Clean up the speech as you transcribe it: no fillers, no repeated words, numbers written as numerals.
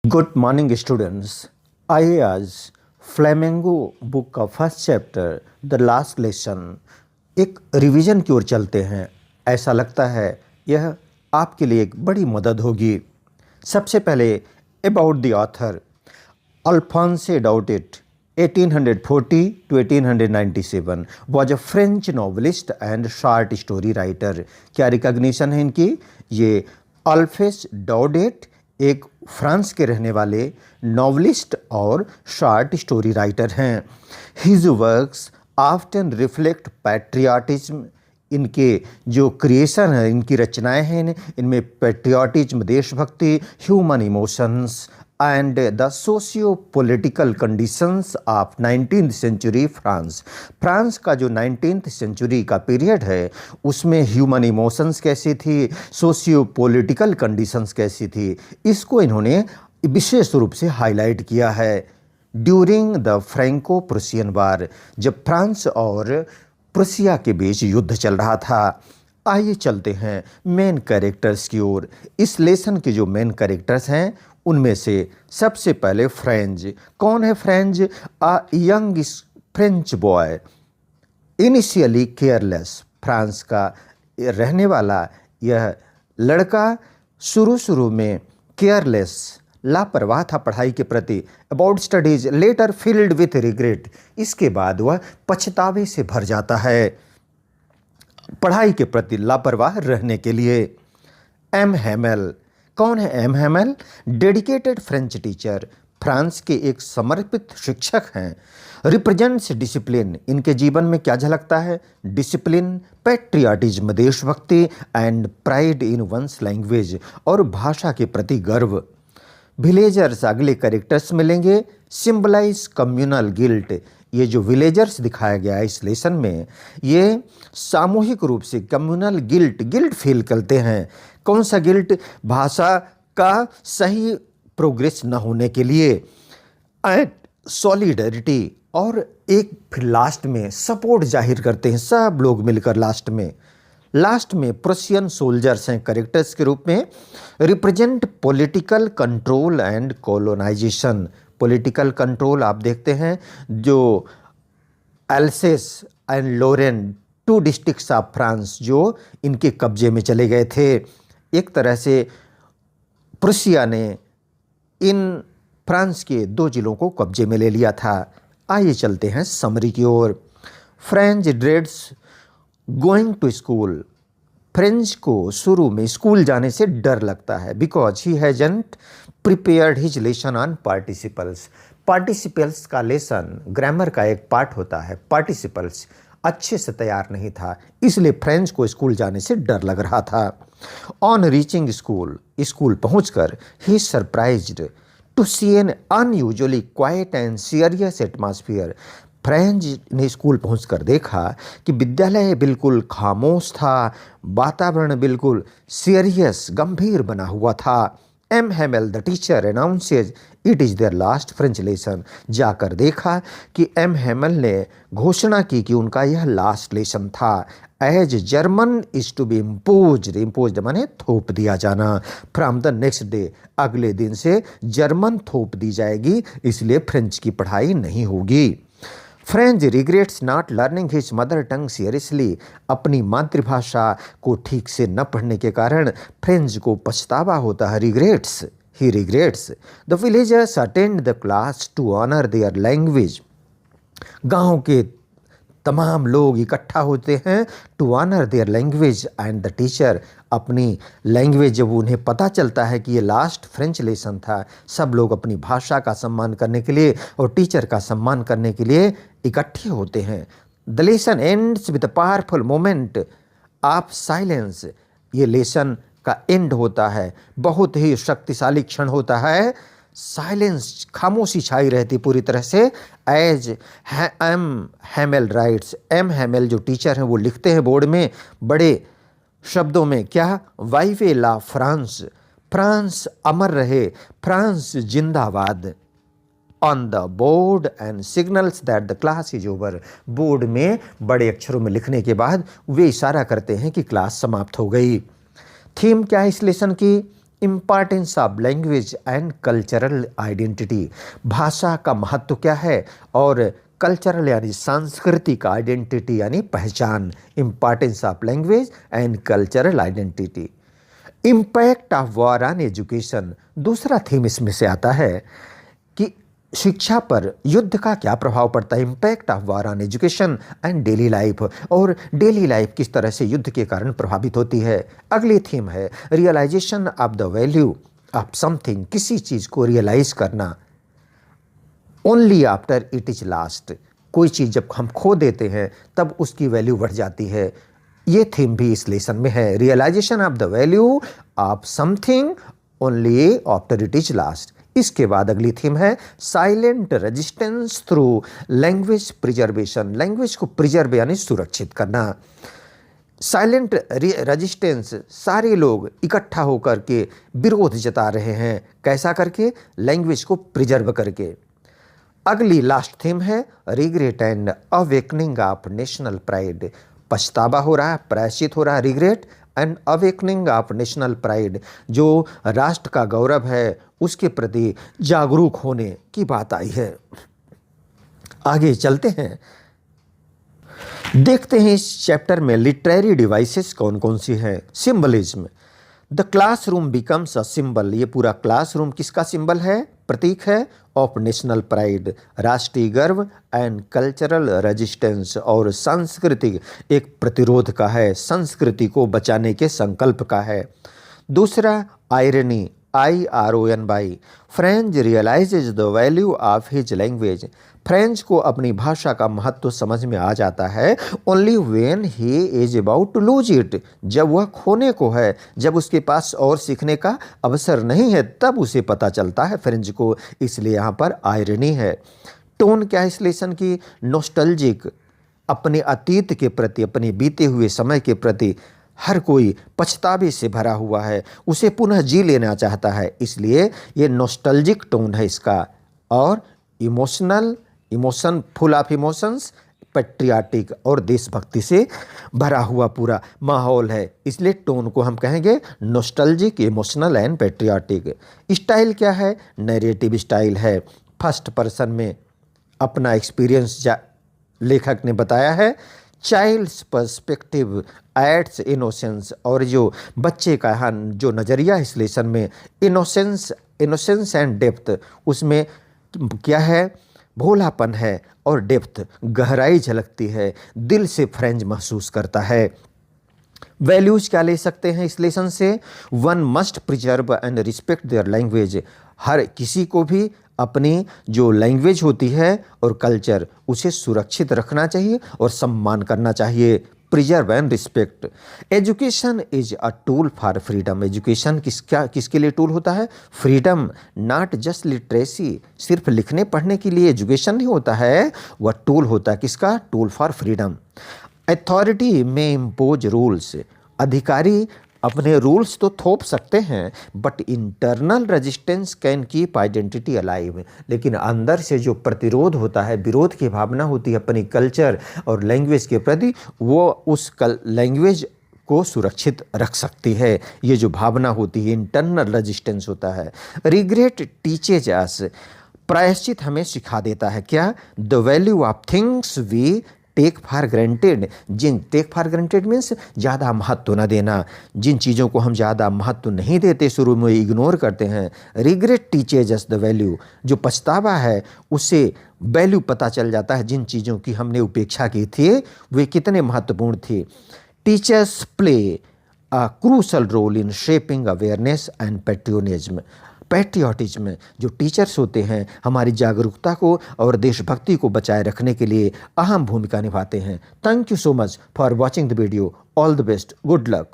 Good morning students. आइए आज Flamengo book का first chapter the last lesson एक रिवीजन की ओर चलते हैं। ऐसा लगता है यह आपके लिए एक बड़ी मदद होगी। सबसे पहले about the author अल्फोंसे डाउटेट 1840 to 1897 was a French novelist and short story writer। क्या रिकॉग्निशन है इनकी? ये अल्फेस डाउडेट एक फ्रांस के रहने वाले नॉवलिस्ट और शॉर्ट स्टोरी राइटर हैं। His works often reflect patriotism. इनके जो क्रिएशन है, इनकी रचनाएं हैं, इनमें पैट्रियाटिज्म, देशभक्ति, human emotions and the socio political conditions of 19th century France. France का जो 19th सेंचुरी का पीरियड है उसमें ह्यूमन इमोशंस कैसी थी, सोशियो पॉलिटिकल कंडीशंस कैसी थी, इसको इन्होंने विशेष रूप से हाईलाइट किया है। ड्यूरिंग द फ्रैंको प्रूसियन वार, जब फ्रांस और प्रूसिया के बीच युद्ध चल रहा था। आइए चलते हैं मेन कैरेक्टर्स की ओर। इस लेसन के जो मेन कैरेक्टर्स हैं उनमें से सबसे पहले फ्रेंच। कौन है French? A young French boy initially careless. France का रहने वाला यह लड़का शुरू में केयरलेस, लापरवाह था पढ़ाई के प्रति। About studies later filled with regret. इसके बाद वह पछतावे से भर जाता है पढ़ाई के प्रति लापरवाह रहने के लिए। M Hamel. कौन है M Hamel? Dedicated French teacher, France के एक समर्पित शिक्षक हैं। Represents discipline. इनके जीवन में क्या झलकता है? डिसिप्लिन, पैट्रियाटिज्म, देशभक्ति and pride in one's language, और भाषा के प्रति गर्व। विलेजर्स अगले कैरेक्टर्स मिलेंगे। Symbolise communal guilt. ये जो विलेजर्स दिखाया गया है इस लेसन में, ये सामूहिक रूप से कम्युनल गिल्ट फील करते हैं। कौन सा गिल्ट? भाषा का सही प्रोग्रेस न होने के लिए। एंड सॉलिडरिटी, और एक फिर लास्ट में सपोर्ट जाहिर करते हैं सब लोग मिलकर। लास्ट में प्रूसियन सोल्जर्स हैं कैरेक्टर्स के रूप में। Represent political control and colonisation. Political control आप देखते हैं, जो Alsace and Lorraine, 2 districts of France जो इनके कब्जे में चले गए थे। एक तरह से प्रूसिया ने इन फ्रांस के 2 जिलों को कब्जे में ले लिया था। आइए चलते हैं समरी की ओर। Franz dreads going to school. Franz को शुरू में स्कूल जाने से डर लगता है, because he hasn't prepared his lesson on participles. Participles का लेसन ग्रामर का एक पार्ट होता है। पार्टिसिपल्स अच्छे से तैयार नहीं था, इसलिए फ्रेंच को स्कूल जाने से डर लग रहा था। ऑन रीचिंग स्कूल पहुंचकर he surprised to see an unusually quiet and serious atmosphere. Franz ने स्कूल पहुंचकर देखा कि विद्यालय बिल्कुल खामोश था, वातावरण बिल्कुल सीरियस, गंभीर बना हुआ था। M Hamel the teacher announces it is their last French lesson. जाकर देखा कि एम हेमेल ने घोषणा की कि उनका यह लास्ट लेसन था। As German is to be imposed माने थोप दिया जाना। फ्रॉम द नेक्स्ट डे, अगले दिन से जर्मन थोप दी जाएगी, इसलिए फ्रेंच की पढ़ाई नहीं होगी। French regrets not learning his mother tongue seriously. अपनी मातृभाषा को ठीक से न पढ़ने के कारण फ्रेंच को पछतावा होता है। He regrets. The villagers attend the class to honour their language. गांव के तमाम लोग इकट्ठा होते हैं to honour their language and the teacher. अपनी लैंग्वेज जब उन्हें पता चलता है कि ये लास्ट फ्रेंच लेसन था, सब लोग अपनी भाषा का सम्मान करने के लिए और टीचर का सम्मान करने के लिए इकट्ठे होते हैं। The lesson ends with a powerful moment of silence. ये लेसन का एंड होता है, बहुत ही शक्तिशाली क्षण होता है। साइलेंस, खामोशी छाई रहती पूरी तरह से। As M Hamel writes. M Hamel जो टीचर हैं वो लिखते हैं बोर्ड में बड़े शब्दों में, क्या? वाइवे ला फ्रांस। फ्रांस अमर रहे, फ्रांस जिंदाबाद। On the board and signals that the class is over. Board में बड़े अक्षरों में लिखने के बाद वे इशारा करते हैं कि क्लास समाप्त हो गई। थीम क्या है इस लेसन की? Importance of language and cultural identity, भाषा का महत्व क्या है और कल्चरल यानी सांस्कृतिक आइडेंटिटी यानी पहचान, importance of language and cultural identity. Impact of war on education, दूसरा थीम इसमें से आता है कि शिक्षा पर युद्ध का क्या प्रभाव पड़ता है, impact of war on education and daily life, और डेली लाइफ किस तरह से युद्ध के कारण प्रभावित होती है। अगली थीम है realisation of the value of something, किसी चीज़ को रियलाइज करना only after it is last, कोई चीज़ जब हम खो देते हैं तब उसकी वैल्यू बढ़ जाती है। ये थीम भी इस लेसन में है, realisation of the value of something only after it is lost. इसके बाद अगली थीम है silent resistance through language preservation, language को प्रिजर्व यानी सुरक्षित करना। साइलेंट रेजिस्टेंस, सारे लोग इकट्ठा होकर के विरोध जता रहे हैं, कैसा करके, लैंग्वेज को प्रिजर्व करके। अगली लास्ट थीम है regret and awakening of national pride, पछतावा हो रहा है, प्रायश्चित हो रहा है, regret and awakening of national pride, जो राष्ट्र का गौरव है उसके प्रति जागरूक होने की बात आई है। आगे चलते हैं, देखते हैं इस चैप्टर में लिटरेरी डिवाइसेस कौन कौन सी हैं। Symbolism, the classroom becomes a symbol, ये पूरा क्लासरूम किसका सिंबल है, प्रतीक है ऑफ नेशनल प्राइड, राष्ट्रीय गर्व एंड कल्चरल रेजिस्टेंस, और सांस्कृतिक एक प्रतिरोध का है, संस्कृति को बचाने के संकल्प का है। दूसरा irony, IRONY, French realizes the value of his language, French को अपनी भाषा का महत्व समझ में आ जाता है only when he is about to lose it, जब वह खोने को है, जब उसके पास और सीखने का अवसर नहीं है तब उसे पता चलता है फ्रेंच को, इसलिए यहाँ पर आयरनी है। टोन क्या है इस लेसन की, नॉस्टैल्जिक, अपने अतीत के प्रति, अपने बीते हुए समय के प्रति हर कोई पछतावे से भरा हुआ है, उसे पुनः जी लेना चाहता है, इसलिए ये नॉस्टैल्जिक टोन है इसका। और emotion, full of emotions, patriotic और देशभक्ति से भरा हुआ पूरा माहौल है, इसलिए टोन को हम कहेंगे nostalgic, emotional and patriotic. Style क्या है, नैरेटिव स्टाइल है, फर्स्ट पर्सन में अपना एक्सपीरियंस लेखक ने बताया है। चाइल्ड्स पर्सपेक्टिव एड्स इनोसेंस, और जो बच्चे का जो नज़रिया इस लेसन में इनोसेंस एंड डेप्थ, उसमें क्या है, भोलापन है और डेप्थ, गहराई झलकती है, दिल से फ्रेंच महसूस करता है। वैल्यूज क्या ले सकते हैं इस लेसन से, one must preserve and respect their language, हर किसी को भी अपनी जो लैंग्वेज होती है और कल्चर उसे सुरक्षित रखना चाहिए और सम्मान करना चाहिए, preserve and respect. Education is a tool for freedom, education किसके लिए टूल होता है, फ्रीडम, नॉट जस्ट लिटरेसी, सिर्फ लिखने पढ़ने के लिए एजुकेशन नहीं होता है, वह टूल होता है किसका, टूल फॉर फ्रीडम। अथॉरिटी में इम्पोज रूल्स, अधिकारी अपने रूल्स तो थोप सकते हैं but internal resistance can keep identity alive, लेकिन अंदर से जो प्रतिरोध होता है, विरोध की भावना होती है अपनी कल्चर और लैंग्वेज के प्रति, वो उस लैंग्वेज को सुरक्षित रख सकती है, ये जो भावना होती है इंटरनल रेजिस्टेंस होता है। रिग्रेट टीचेज अस, प्रायश्चित हमें सिखा देता है क्या, the value of things we take for granted, take for granted means ज़्यादा महत्व न देना, जिन चीज़ों को हम ज़्यादा महत्व नहीं देते, शुरू में इग्नोर करते हैं। Regret teaches us the value, जो पछतावा है उससे वैल्यू पता चल जाता है, जिन चीज़ों की हमने उपेक्षा की थी वे कितने महत्वपूर्ण थे। Teachers play a crucial role in shaping awareness and patriotism, जो टीचर्स होते हैं हमारी जागरूकता को और देशभक्ति को बचाए रखने के लिए अहम भूमिका निभाते हैं। Thank you so much for watching the video, all the best, good luck.